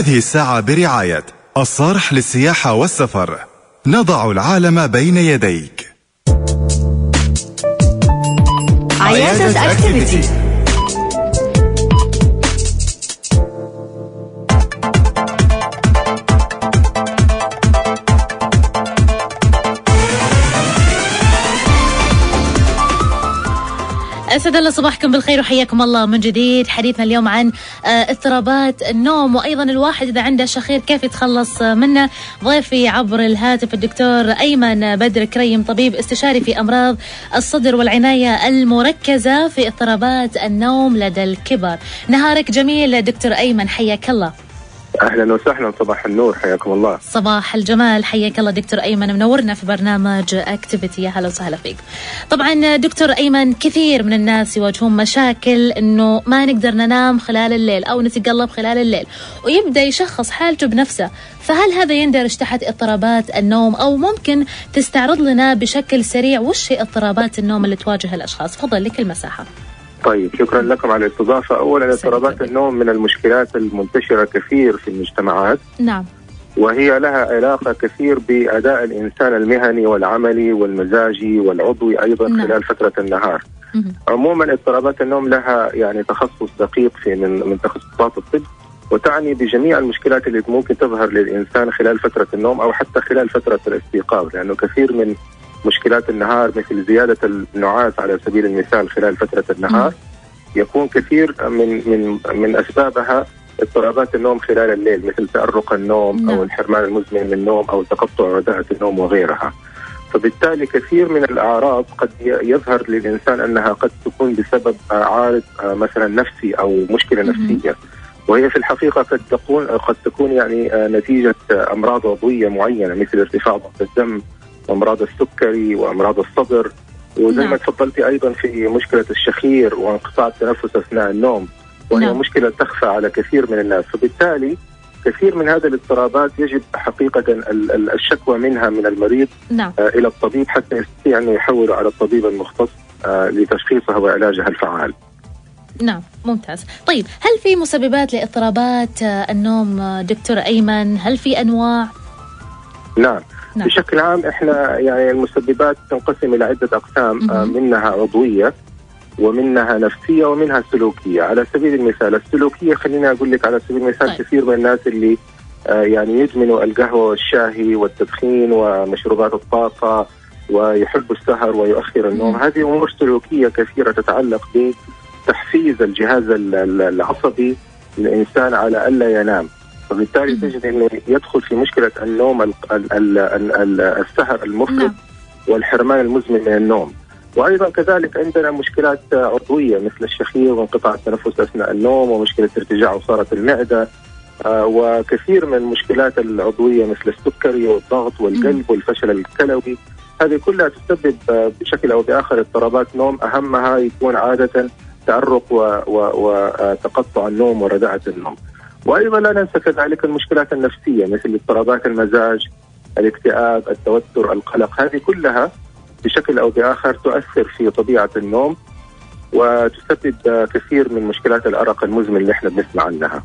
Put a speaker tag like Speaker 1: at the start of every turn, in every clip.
Speaker 1: هذه الساعة برعاية الصارح للسياحة والسفر. نضع العالم بين يديك.
Speaker 2: عيادة أكتيفيتي.
Speaker 3: أسعد الله صباحكم بالخير وحياكم الله من جديد. حديثنا اليوم عن اضطرابات النوم، وأيضا الواحد إذا عنده شخير كيف يتخلص منه. ضيفي عبر الهاتف الدكتور أيمن بدر كريم، طبيب استشاري في أمراض الصدر والعناية المركزة في اضطرابات النوم لدى الكبر. نهارك جميل دكتور أيمن، حياك الله.
Speaker 4: أهلا وسهلا، صباح النور، حياكم الله.
Speaker 3: صباح الجمال، حياك الله دكتور أيمن، منورنا في برنامج أكتيفيتي. يا هلا وسهلا فيك. طبعا دكتور أيمن، كثير من الناس يواجهون مشاكل إنه ما نقدر ننام خلال الليل أو نتقلب خلال الليل، ويبدأ يشخص حالته بنفسه. فهل هذا يندرج تحت اضطرابات النوم، أو ممكن تستعرض لنا بشكل سريع وش هي اضطرابات النوم اللي تواجه الأشخاص؟ تفضل لك المساحة.
Speaker 4: طيب، شكرا لكم على الاستضافة. أولا، اضطرابات النوم من المشكلات المنتشرة كثير في المجتمعات.
Speaker 3: نعم.
Speaker 4: وهي لها علاقة كثير بأداء الإنسان المهني والعملي والمزاجي والعضوي أيضا. نعم. خلال فترة النهار. عموما اضطرابات النوم لها يعني تخصص دقيق في من تخصصات الطب، وتعني بجميع المشكلات اللي ممكن تظهر للإنسان خلال فترة النوم أو حتى خلال فترة الاستيقاظ، لأنه كثير من مشكلات النهار مثل زيادة النعاس على سبيل المثال خلال فترة النهار يكون كثير من أسبابها اضطرابات النوم خلال الليل، مثل تأرق النوم أو الحرمان المزمن من النوم أو تقطع رداءة النوم وغيرها. فبالتالي كثير من الأعراض قد يظهر للإنسان أنها قد تكون بسبب عارض مثلا نفسي أو مشكلة نفسية، وهي في الحقيقة قد تكون يعني نتيجة أمراض عضوية معينة مثل ارتفاع ضغط الدم وأمراض السكري وأمراض الصدر، وزي ما تفضلتي أيضا في مشكلة الشخير وانقطاع التنفس أثناء النوم، وهي مشكلة تخفى على كثير من الناس. فبالتالي كثير من هذه الاضطرابات يجب حقيقة الشكوى منها من المريض إلى الطبيب حتى يستطيع أن يحوله على الطبيب المختص لتشخيصها وعلاجها الفعال.
Speaker 3: نعم، ممتاز. طيب، هل في مسببات لاضطرابات النوم دكتور أيمن؟ هل في أنواع؟
Speaker 4: نعم. بشكل عام احنا يعني المسببات تنقسم الى عده اقسام، منها عضويه ومنها نفسيه ومنها سلوكيه. على سبيل المثال السلوكيه، خليني اقول لك على سبيل المثال كثير من الناس اللي يعني يدمنوا القهوه والشاي والتدخين ومشروبات الطاقه ويحبوا السهر ويؤخر النوم، هذه امور سلوكيه كثيره تتعلق بتحفيز الجهاز العصبي للانسان على الا ينام، وبالتالي تجد انه يدخل في مشكله النوم السهر المفرط والحرمان المزمن من النوم. وايضا كذلك عندنا مشكلات عضويه مثل الشخير وانقطاع التنفس اثناء النوم ومشكله ارتجاع عصاره المعده، وكثير من المشكلات العضويه مثل السكري والضغط والقلب والفشل الكلوي. هذه كلها تسبب بشكل او باخر اضطرابات نوم، اهمها يكون عاده تأرق وتقطع النوم ورداءة النوم. وأيضا لا ننسى كذلك المشكلات النفسية مثل اضطرابات المزاج، الاكتئاب، التوتر، القلق. هذه كلها بشكل أو بآخر تؤثر في طبيعة النوم وتسبب كثير من مشكلات الأرق المزمن اللي احنا بنسمع عنها.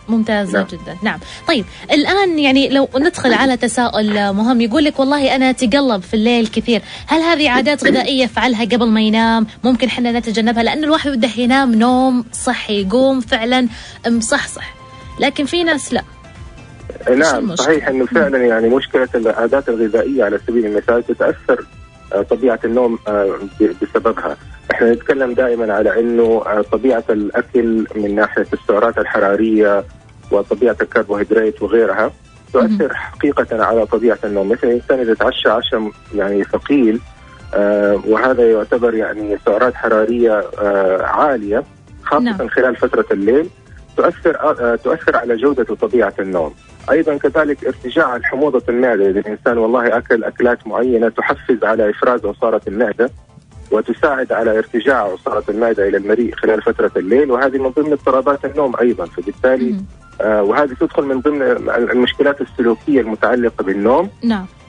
Speaker 3: ممتازة. نعم. جدا. نعم. طيب، الآن يعني لو ندخل على تساؤل مهم، يقول لك والله أنا تقلب في الليل كثير، هل هذه عادات غذائية يفعلها قبل ما ينام ممكن حنا نتجنبها؟ لأن الواحد بده ينام نوم صحي، يقوم فعلا مصحصح، لكن في ناس لا.
Speaker 4: نعم، صحيح أنه فعلا يعني مشكلة العادات الغذائية على سبيل المثال تتأثر طبيعة النوم بسببها. احنا نتكلم دائما على انه طبيعة الاكل من ناحية السعرات الحرارية وطبيعة الكربوهيدرات وغيرها تؤثر حقيقة على طبيعة النوم. مثل الانسان اذا تعشى عشاء يعني ثقيل وهذا يعتبر يعني سعرات حرارية عالية خاصة خلال فترة الليل، تؤثر على جودة وطبيعة النوم. ايضا كذلك ارتجاع حموضة المعدة، اذا الانسان والله اكل اكلات معينة تحفز على افراز عصارة المعدة وتساعد على ارتجاع عصارة المعدة الى المريء خلال فترة الليل، وهذه من ضمن اضطرابات النوم ايضا. فبالتالي وهذه تدخل من ضمن المشكلات السلوكية المتعلقة بالنوم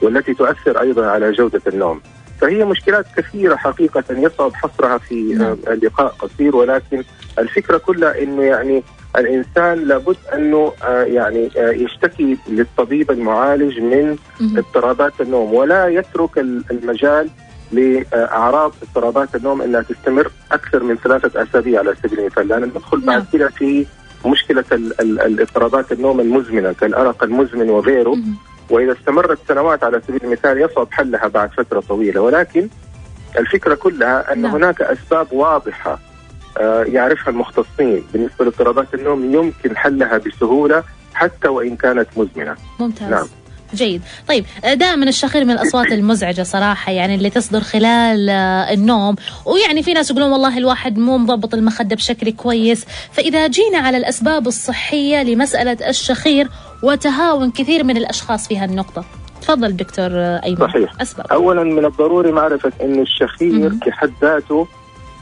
Speaker 4: والتي تؤثر ايضا على جودة النوم. فهي مشكلات كثيرة حقيقة يصعب حصرها في لقاء قصير، ولكن الفكرة كلها انه يعني الإنسان لابد أنه يعني يشتكي للطبيب المعالج من اضطرابات النوم، ولا يترك المجال لأعراض اضطرابات النوم أنها تستمر أكثر من 3 أسابيع على سبيل المثال، لأن ندخل بعد كده في مشكلة الاضطرابات النوم المزمنة كالأرق المزمن وغيره، وإذا استمرت سنوات على سبيل المثال يصعب حلها بعد فترة طويلة. ولكن الفكرة كلها أن هناك أسباب واضحة يعرفها المختصين بالنسبة لاضطرابات النوم يمكن حلها بسهولة حتى وإن كانت مزمنة.
Speaker 3: ممتاز. نعم. جيد. طيب دائما الشخير من الأصوات المزعجة صراحة، يعني اللي تصدر خلال النوم، ويعني في ناس يقولون والله الواحد مو مضبط المخدة بشكل كويس. فإذا جينا على الأسباب الصحية لمسألة الشخير وتهاون كثير من الأشخاص في هالنقطة، تفضل دكتور أيمن.
Speaker 4: صحيح.
Speaker 3: أسباب.
Speaker 4: أولا من الضروري معرفة أن الشخير بحد ذاته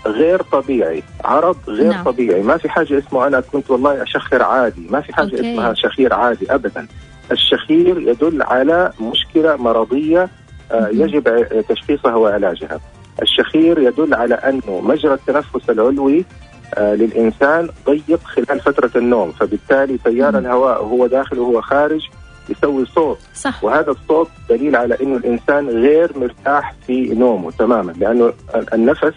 Speaker 4: غير طبيعي، عرض غير طبيعي. ما في حاجة اسمه أنا كنت والله أشخر عادي، ما في حاجة اسمها شخير عادي أبدا. الشخير يدل على مشكلة مرضية يجب تشخيصها وعلاجها. الشخير يدل على أنه مجرى التنفس العلوي للإنسان ضيق خلال فترة النوم، فبالتالي تيار الهواء وهو داخل وهو خارج يسوي صوت.
Speaker 3: صح.
Speaker 4: وهذا الصوت دليل على أنه الإنسان غير مرتاح في نومه تماما، لأنه النفس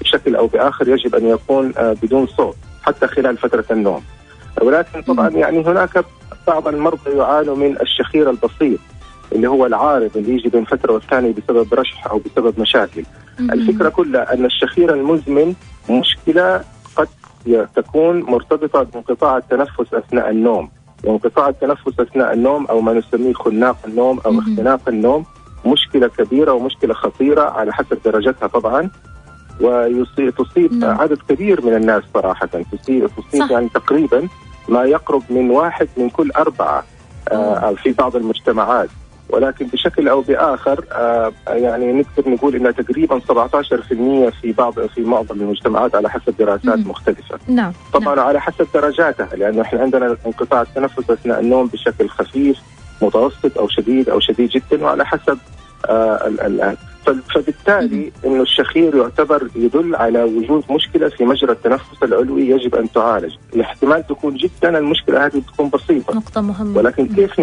Speaker 4: بشكل أو بآخر يجب أن يكون بدون صوت حتى خلال فترة النوم. ولكن طبعا يعني هناك بعض المرضى يعانوا من الشخير البسيط اللي هو العارض اللي يجي بين فترة والثانية بسبب رشح أو بسبب مشاكل. الفكرة كلها أن الشخير المزمن مشكلة قد تكون مرتبطة بانقطاع التنفس أثناء النوم، وانقطاع التنفس أثناء النوم أو ما نسميه خناق النوم أو اختناق النوم مشكلة كبيرة ومشكلة خطيرة على حسب درجتها طبعا، وتصيب عدد كبير من الناس صراحة. تصيب يعني تقريبا ما يقرب من 1 من كل 4 في بعض المجتمعات، ولكن بشكل أو بآخر يعني نقدر نقول إنها تقريبا 17% في معظم المجتمعات على حسب دراسات مختلفة.
Speaker 3: نعم.
Speaker 4: طبعا على حسب درجاتها، لأنه إحنا عندنا انقطاع التنفس أثناء النوم بشكل خفيف متوسط أو شديد أو شديد جدا، وعلى حسب فبالتالي إنه الشخير يدل على وجود مشكلة في مجرى التنفس العلوي يجب أن تعالج. الاحتمال تكون جدا المشكلة هذه تكون بسيطة،
Speaker 3: نقطة مهمة.
Speaker 4: ولكن كيف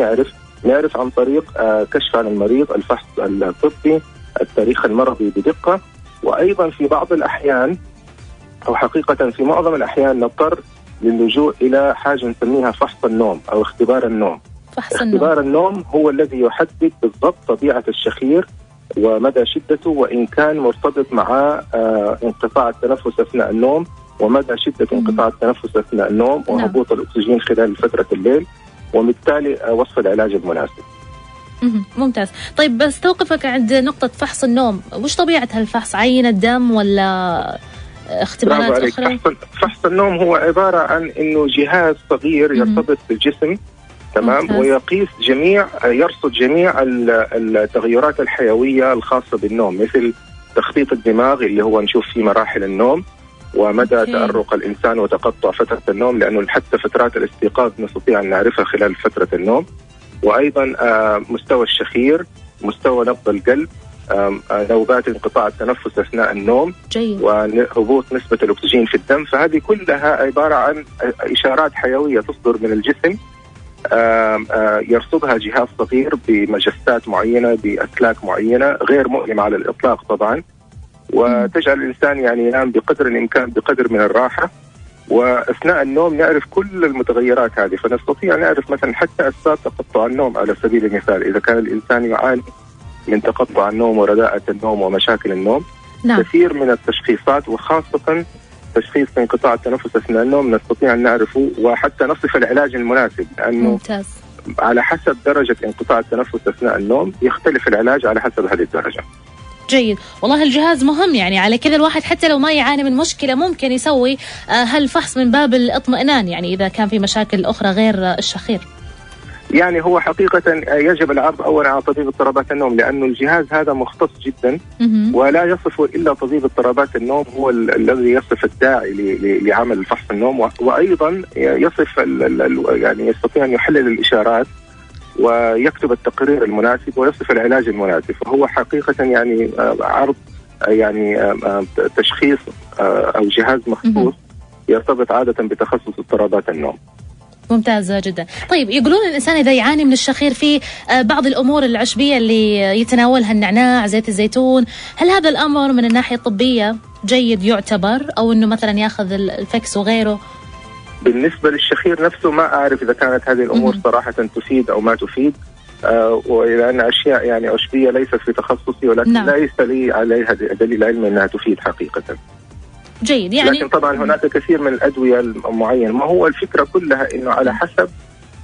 Speaker 4: نعرف عن طريق كشف عن المريض، الفحص الطبي، التاريخ المرضي بدقة، وأيضا في بعض الأحيان أو حقيقة في معظم الأحيان نضطر للجوء إلى حاجة نسميها فحص النوم أو اختبار النوم. اختبار النوم هو الذي يحدد بالضبط طبيعة الشخير ومدى شدته، وإن كان مرتبط مع انقطاع التنفس أثناء النوم ومدى شدة انقطاع التنفس أثناء النوم وهبوط الأكسجين خلال فترة الليل، وبالتالي وصف العلاج المناسب.
Speaker 3: ممتاز. طيب بستوقفك عند نقطة فحص النوم، وش طبيعة هالفحص؟ عينة دم ولا اختبارات أخرى؟
Speaker 4: فحص النوم هو عبارة عن إنه جهاز صغير يرتبط بالجسم، تمام، ويقيس يرصد جميع التغيرات الحيوية الخاصة بالنوم، مثل تخطيط الدماغ اللي هو نشوف فيه مراحل النوم ومدى تأرق الإنسان وتقطع فترة النوم، لأنه حتى فترات الاستيقاظ نستطيع أن نعرفها خلال فترة النوم، وأيضا مستوى الشخير، مستوى نبض القلب، نوبات انقطاع التنفس أثناء النوم، وهبوط نسبة الأكسجين في الدم. فهذه كلها عبارة عن إشارات حيوية تصدر من الجسم يرصدها جهاز صغير بمجسات معينة بأسلاك معينة غير مؤلمة على الإطلاق طبعا، وتجعل الإنسان يعني ينام بقدر الإمكان بقدر من الراحة، وأثناء النوم نعرف كل المتغيرات هذه، فنستطيع نعرف مثلا حتى أسباب تقطع النوم على سبيل المثال. إذا كان الإنسان يعاني من تقطع النوم ورداءة النوم ومشاكل النوم، كثير من التشخيصات وخاصة تشخيص انقطاع التنفس أثناء النوم نستطيع أن نعرفه وحتى نصف العلاج المناسب، لأنه على حسب درجة انقطاع التنفس أثناء النوم يختلف العلاج على حسب هذه الدرجة.
Speaker 3: جيد. والله الجهاز مهم، يعني على كذا الواحد حتى لو ما يعاني من مشكلة ممكن يسوي هالفحص من باب الاطمئنان، يعني إذا كان في مشاكل أخرى غير الشخير.
Speaker 4: يعني هو حقيقة يجب العرض أولا على طبيب اضطرابات النوم، لأنه الجهاز هذا مختص جدا ولا يصفه إلا طبيب اضطرابات النوم، هو الذي يصف الداعي لعمل فحص النوم، وأيضا يصف يعني يستطيع أن يحلل الإشارات ويكتب التقرير المناسب ويصف العلاج المناسب. فهو حقيقة يعني عرض يعني تشخيص أو جهاز مخصوص يرتبط عادة بتخصص اضطرابات النوم.
Speaker 3: ممتازة جدا. طيب يقولون الإنسان إذا يعاني من الشخير في بعض الأمور العشبية اللي يتناولها النعناع، زيت الزيتون، هل هذا الأمر من الناحية الطبية جيد يعتبر، أو أنه مثلا يأخذ الفكس وغيره؟
Speaker 4: بالنسبة للشخير نفسه ما أعرف إذا كانت هذه الأمور صراحة تفيد أو ما تفيد، ولأن أشياء يعني عشبية ليست في تخصصي، ولكن ليس لي عليها دليل علمي أنها تفيد حقيقة.
Speaker 3: جيد. يعني
Speaker 4: لكن طبعا هناك كثير من الأدوية المعينة، ما هو الفكرة كلها إنه على حسب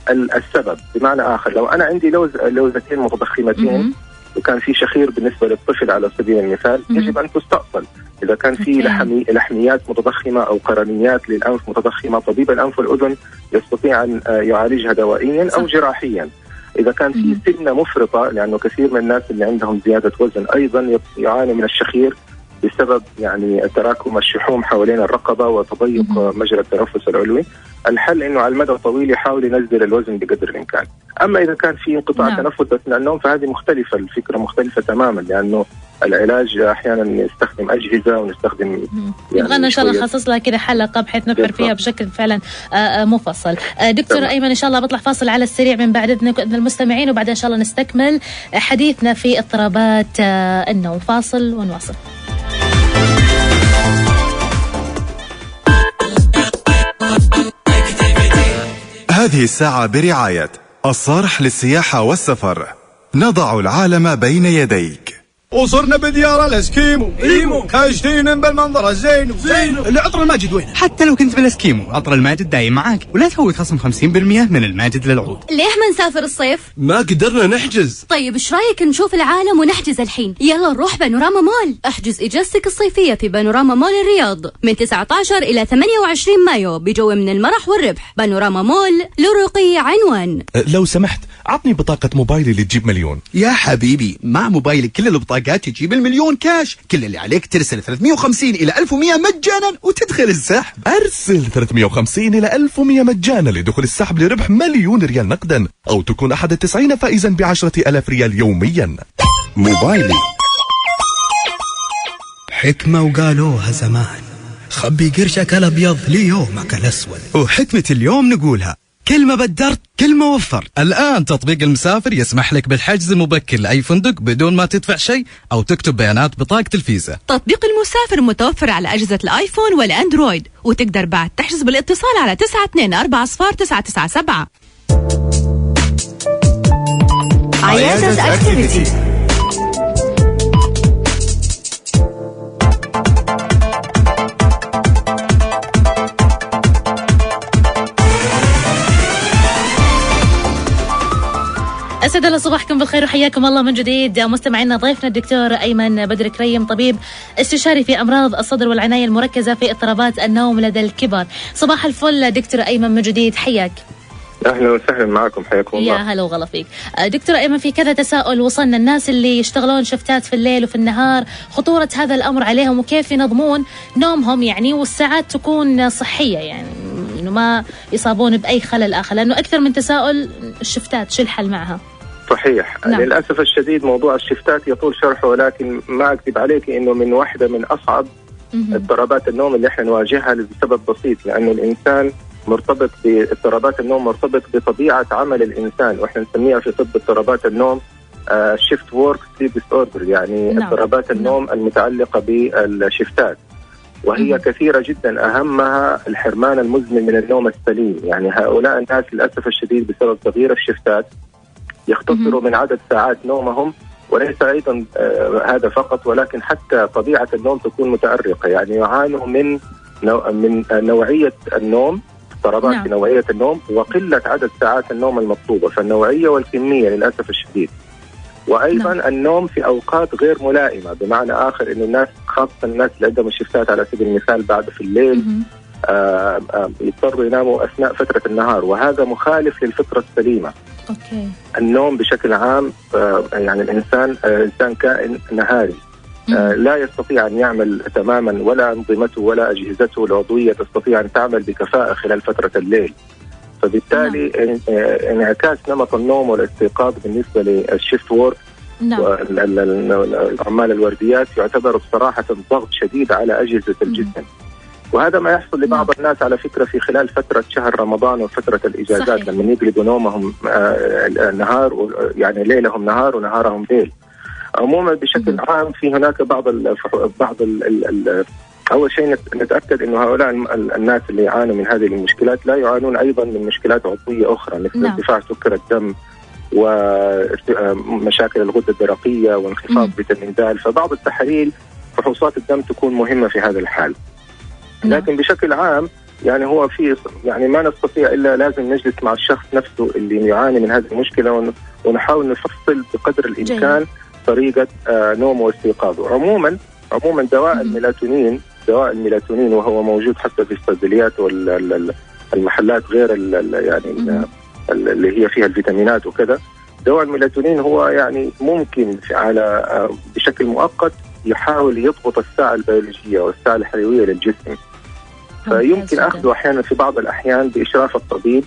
Speaker 4: السبب. بمعنى آخر، لو أنا عندي لوزتين متضخمتين وكان في شخير بالنسبة للطفل على سبيل المثال، يجب أن تستأصل. إذا كان في لحميات متضخمة أو قرنيات للأنف متضخمة، طبيب الأنف والأذن يستطيع أن يعالجها دوائيا أو جراحيا. إذا كان في سمنة مفرطة، لأنه كثير من الناس اللي عندهم زيادة وزن أيضا يعاني من الشخير بسبب يعني تراكم الشحوم حوالين الرقبة وتضيق مجرى التنفس العلوي، الحل إنه على المدى الطويل يحاول ينزل الوزن بقدر الإمكان. أما إذا كان في انقطاع تنفس أثناء النوم فهذه مختلفة، الفكرة مختلفة تماما، لأنه العلاج أحيانا يستخدم أجهزة ونستخدم
Speaker 3: يبغى إن شاء الله نخصص لها كذا حلقة بحيث نبحر فيها بشكل فعلا مفصل. دكتور أيمن إن شاء الله بطلع فاصل على السريع من بعد إذن المستمعين، وبعدين إن شاء الله نستكمل حديثنا في اضطرابات النوم. فاصل ونواصل.
Speaker 1: هذه الساعة برعاية الصارح للسياحة والسفر. نضع العالم بين يديك.
Speaker 5: وصرنا بديار الاسكيمو كاشتين بالمنظر الزين العطر الماجد وين؟
Speaker 6: حتى لو كنت بالاسكيمو عطر الماجد دايم معاك، ولا تفوت خصم 50% من الماجد للعروض.
Speaker 2: ليه ما نسافر الصيف؟
Speaker 5: ما قدرنا نحجز.
Speaker 2: طيب ايش رايك نشوف العالم ونحجز الحين؟ يلا نروح بانوراما مول. احجز اجازتك الصيفية في بانوراما مول الرياض من 19 إلى 28 مايو بجو من المرح والربح. بانوراما مول لرقي عنوان.
Speaker 7: لو سمحت عطني بطاقة موبايلي اللي تجيب مليون.
Speaker 6: يا حبيبي مع موبايلك كل البطاقات تجيب المليون كاش، كل اللي عليك ترسل 350 إلى 1100 مجانا وتدخل السحب.
Speaker 7: أرسل 350 إلى 1100 مجانا لدخول السحب لربح مليون ريال نقدا، أو تكون أحد 90 فائزا ب10,000 ريال يوميا.
Speaker 6: موبايلي حكمة وقالوها زمان، خبي قرشك الأبيض ليومك الأسود. وحكمة اليوم نقولها كل ما بدرت كل ما وفرت. الآن تطبيق المسافر يسمح لك بالحجز المبكر لأي فندق بدون ما تدفع شيء أو تكتب بيانات بطاقة الفيزا.
Speaker 8: تطبيق المسافر متوفر على أجهزة الآيفون والأندرويد، وتقدر بعد تحجز بالاتصال على 92400997.
Speaker 2: عيادة أكتيفيتي.
Speaker 3: أسعد الله صباحكم بالخير وحياكم الله من جديد مستمعينا. ضيفنا الدكتور أيمن بدر كريم، طبيب استشاري في أمراض الصدر والعناية المركزة في اضطرابات النوم لدى الكبار. صباح الفل دكتور أيمن من جديد، حياك.
Speaker 4: أهلا وسهلا معكم، حياكم الله.
Speaker 3: يا هلا وغلا فيك دكتور أيمن. في كذا تساؤل وصلنا، الناس اللي يشتغلون شفتات في الليل وفي النهار، خطورة هذا الأمر عليهم وكيف ينظمون نومهم يعني والساعات تكون صحية، يعني إنه ما يصابون بأي خلل آخر، لأنه أكثر من تساؤل الشفتات شو الحل معها؟
Speaker 4: صحيح. للأسف الشديد موضوع الشفتات يطول شرحه، ولكن ما أكذب عليك إنه من واحدة من أصعب اضطرابات النوم اللي احنا نواجهها لسبب بسيط، لأنه الإنسان مرتبط باضطرابات النوم مرتبط بطبيعة عمل الإنسان، وإحنا نسميها في طب اضطرابات النوم shift work sleep disorder، يعني اضطرابات النوم المتعلقة بالشفتات، وهي كثيرة جدا. أهمها الحرمان المزمن من النوم السليم. يعني هؤلاء الناس للأسف الشديد بسبب تغيير الشفتات يختصروا من عدد ساعات نومهم، وليس أيضا هذا فقط، ولكن حتى طبيعة النوم تكون متأرقة، يعني يعانوا من نوعية النوم، اضطرابات في نوعية النوم وقلة عدد ساعات النوم المطلوبة، فالنوعية والكمية للأسف الشديد. وأيضا النوم في أوقات غير ملائمة، بمعنى آخر إنه الناس خاصة الناس اللي عندهم الشفتات على سبيل المثال بعد في الليل يضطروا يناموا أثناء فترة النهار، وهذا مخالف للفطرة السليمة. النوم بشكل عام يعني الإنسان كائن نهاري، لا يستطيع أن يعمل تماما، ولا أنظمته ولا أجهزته العضوية تستطيع أن تعمل بكفاءة خلال فترة الليل. فبالتالي انعكاس نمط النوم والاستيقاظ بالنسبة للشيفت وورك والعمال الورديات يعتبر بصراحة ضغط شديد على أجهزة الجسم. وهذا ما يحصل لبعض الناس على فكرة في خلال فترة شهر رمضان وفترة الإجازات. صحيح. لما يقلبوا نومهم نهار، يعني ليلهم نهار ونهارهم ليل. عموما بشكل عام في هناك بعض أول شيء نتأكد أنه هؤلاء الناس اللي يعانوا من هذه المشكلات لا يعانون أيضا من مشكلات عضوية أخرى مثل ارتفاع سكر الدم ومشاكل الغدة الدرقية وانخفاض فيتامين د. فبعض التحاليل فحوصات الدم تكون مهمة في هذا الحال. لكن بشكل عام يعني هو في يعني ما نستطيع إلا لازم نجلس مع الشخص نفسه اللي يعاني من هذه المشكلة ونحاول نفصل بقدر الإمكان طريقة نومه واستيقاظه. عموما دواء الميلاتونين وهو موجود حتى في الصيدليات والمحلات غير يعني اللي هي فيها الفيتامينات وكذا. دواء الميلاتونين هو يعني ممكن على بشكل مؤقت يحاول يضبط الساعة البيولوجية والساعة الحيوية للجسم، فيمكن أخذه أحيانا في بعض الأحيان بإشراف الطبيب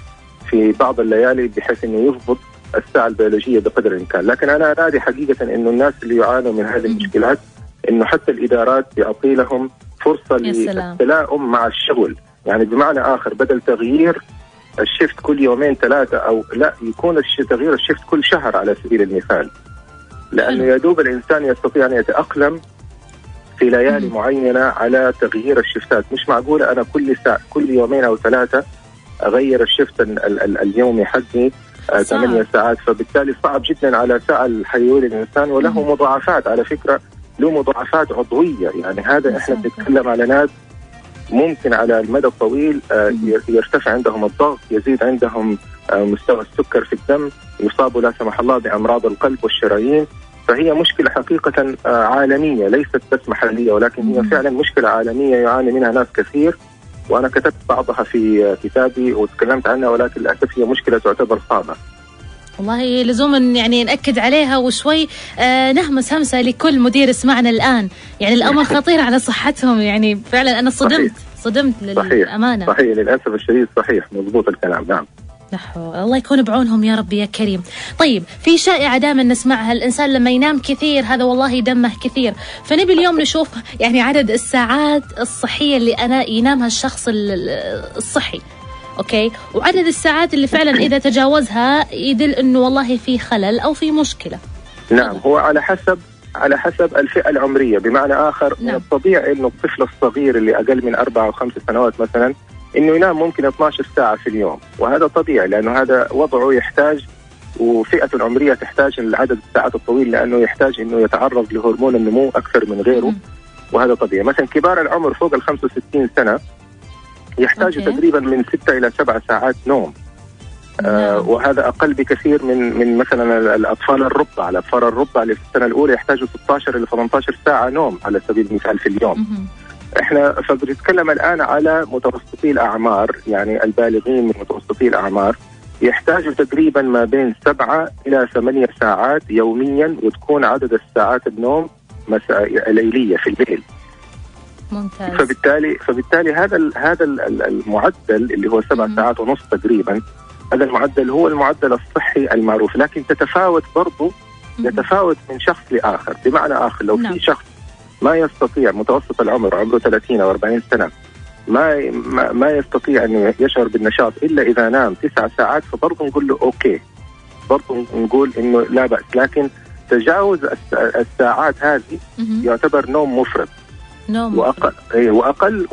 Speaker 4: في بعض الليالي بحيث أنه يضبط الساعة البيولوجية بقدر الإمكان. لكن أنا أنادي حقيقة أنه الناس اللي يعانوا من هذه المشكلات أنه حتى الإدارات تعطي لهم فرصة للتلاؤم مع الشغل، يعني بمعنى آخر بدل تغيير الشيفت كل يومين ثلاثة أو لا يكون تغيير الشيفت كل شهر على سبيل المثال، لأنه يدوب الإنسان يستطيع أن يتأقلم في ليالي معينة على تغيير الشفتات. مش معقولة أنا كل يومين أو ثلاثة أغير الشفت اليومي حقي 8 ساعات، فبالتالي صعب جدا على الساعة الحيوية للإنسان وله مضاعفات على فكرة، له مضاعفات عضوية. يعني هذا إحنا بنتكلم على ناس ممكن على المدى الطويل يرتفع عندهم الضغط، يزيد عندهم مستوى السكر في الدم، يصابوا لا سمح الله بأمراض القلب والشرايين. فهي مشكلة حقيقة عالمية ليست بس محلية، ولكن هي فعلا مشكلة عالمية يعاني منها ناس كثير، وأنا كتبت بعضها في كتابي وتكلمت عنها، ولكن للأسف هي مشكلة تعتبر صعبة.
Speaker 3: والله لزوم يعني نأكد عليها وشوي نهمس همسة لكل مدير يسمعنا الآن، يعني الأمر خطير على صحتهم. يعني فعلا أنا صدمت للأمانة.
Speaker 4: صحيح للأسف الشديد، صحيح مضبوط الكلام. نعم
Speaker 3: الله يكون بعونهم يا رب يا كريم. طيب في شائعة دائما نسمعها، الإنسان لما ينام كثير هذا والله دمه كثير، فنبي اليوم نشوف يعني عدد الساعات الصحية اللي أنا ينامها الشخص الصحي، أوكي، وعدد الساعات اللي فعلا إذا تجاوزها يدل إنه والله في خلل أو في مشكلة.
Speaker 4: نعم هو على حسب الفئة العمرية. بمعنى آخر من الطبيعي إنه الطفل الصغير اللي أقل من 4 أو 5 سنوات مثلا إنه ينام ممكن 12 ساعة في اليوم، وهذا طبيعي لأنه هذا وضعه يحتاج، وفئة العمرية تحتاج العدد الساعات الطويل لأنه يحتاج إنه يتعرض لهرمون النمو أكثر من غيره، وهذا طبيعي. مثلا كبار العمر فوق 65 سنة يحتاجوا تقريبا من 6 إلى 7 ساعات نوم. وهذا أقل بكثير من مثلا الأطفال الرضع. الأطفال الرضع اللي في السنة الأولى يحتاجوا 16 إلى 18 ساعة نوم على سبيل المثال في اليوم. احنا فبنتكلم الآن على متوسطي الأعمار، يعني البالغين من متوسطي الأعمار يحتاجوا تقريبا ما بين 7 إلى 8 ساعات يوميا، وتكون عدد الساعات النوم ليلية في الليل.
Speaker 3: ممتاز.
Speaker 4: فبالتالي هذا المعدل اللي هو 7 ساعات ونص تقريبا، هذا المعدل هو المعدل الصحي المعروف، لكن تتفاوت برضو يتفاوت من شخص لآخر. بمعنى آخر لو في شخص ما يستطيع متوسط العمر عمره 30 أو 40 سنة ما يستطيع أن يشعر بالنشاط إلا إذا نام 9 ساعات، فبرضو نقول له أوكي، برضو نقول إنه لا بأس. لكن تجاوز الساعات هذه يعتبر نوم مفرط وأقل.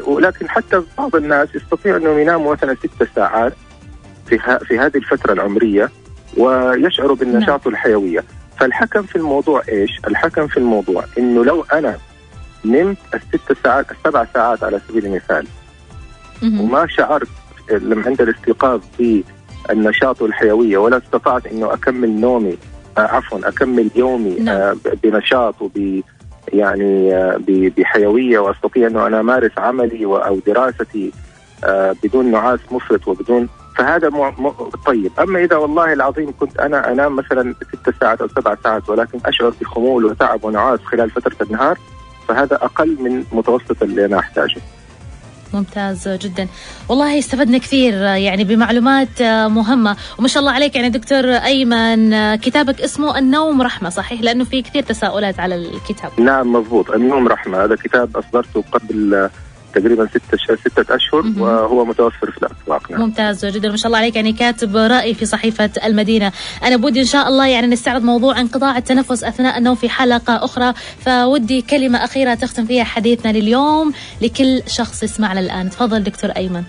Speaker 4: ولكن حتى بعض الناس يستطيع أنه يناموا مثلا 6 ساعات في هذه الفترة العمرية ويشعروا بالنشاط والحيوية. فالحكم في الموضوع إيش؟ الحكم في الموضوع إنه لو أنا نمت 6 ساعات 7 ساعات على سبيل المثال وما شعرت لما عند الاستيقاظ بالنشاط والحيوية، ولا استطعت إنه أكمل نومي أكمل يومي بنشاط بحيوية، واستطيع انه انا امارس عملي او دراستي بدون نعاس مفرط وبدون، فهذا طيب. اما اذا والله العظيم كنت انا انام مثلا 6 ساعات او 7 ساعات ولكن اشعر بخمول وتعب ونعاس خلال فترة النهار، فهذا اقل من متوسط اللي انا احتاجه.
Speaker 3: ممتاز جدا، والله استفدنا كثير يعني بمعلومات مهمة، وما شاء الله عليك يعني دكتور أيمن. كتابك اسمه النوم رحمة صحيح؟ لأنه في كثير تساؤلات على الكتاب.
Speaker 4: نعم مضبوط، النوم رحمة. هذا كتاب أصدرته قبل تقريبا 6 أشهر وهو متوفر في الأسواق. نعم.
Speaker 3: ممتاز جدا، ما شاء الله عليك، يعني كاتب رأي في صحيفة المدينة. أنا بودي إن شاء الله يعني نستعرض موضوع انقطاع التنفس أثناء النوم في حلقة أخرى، فودي كلمة أخيرة تختم فيها حديثنا لليوم لكل شخص يسمعنا الآن. تفضل دكتور أيمن.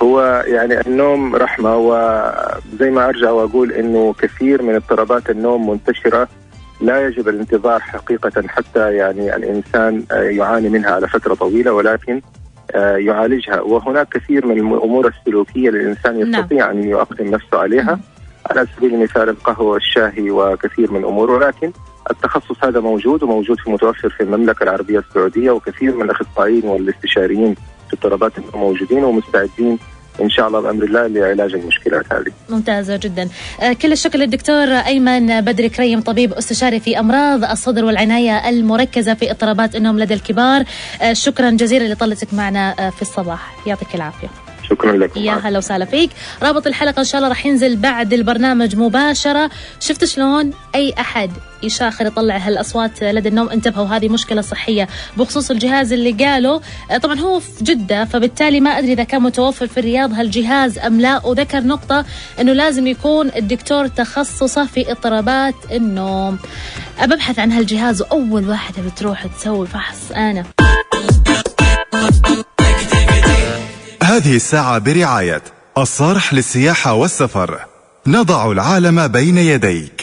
Speaker 4: هو يعني النوم رحمة، وزي ما أرجع وأقول إنه كثير من اضطرابات النوم منتشرة لا يجب الانتظار حقيقة حتى يعني الإنسان يعاني منها على فترة طويلة، ولكن يعالجها. وهناك كثير من الأمور السلوكية للإنسان يستطيع أن يؤقلم نفسه عليها، على سبيل المثال القهوة والشاهي وكثير من الأمور. ولكن التخصص هذا موجود في متوفر في المملكة العربية السعودية، وكثير من الأخصائيين والاستشاريين في اضطرابات موجودين ومستعدين إن شاء الله بأمر الله لعلاج المشكلات هذه.
Speaker 3: ممتازة جدا. كل الشكر للدكتور أيمن بدر كريم، طبيب استشاري في أمراض الصدر والعناية المركزة في اضطرابات النوم لدى الكبار. شكرا جزيلا لطلتك معنا في الصباح، يعطيك العافية.
Speaker 4: شكرا لكم.
Speaker 3: يا هلا وسهلا فيك. رابط الحلقة إن شاء الله راح ينزل بعد البرنامج مباشرة. شفت شلون أي أحد يشاخر يطلع هالأصوات لدى النوم؟ انتبهوا، هذه مشكلة صحية. بخصوص الجهاز اللي قاله، طبعا هو في جدة، فبالتالي ما أدري إذا كان متوفر في الرياض هالجهاز أم لا. وذكر نقطة أنه لازم يكون الدكتور تخصصه في اضطرابات النوم. أبحث عن هالجهاز، وأول واحدة بتروح تسوي فحص أنا.
Speaker 1: هذه الساعة برعاية الصارح للسياحة والسفر. نضع العالم بين يديك.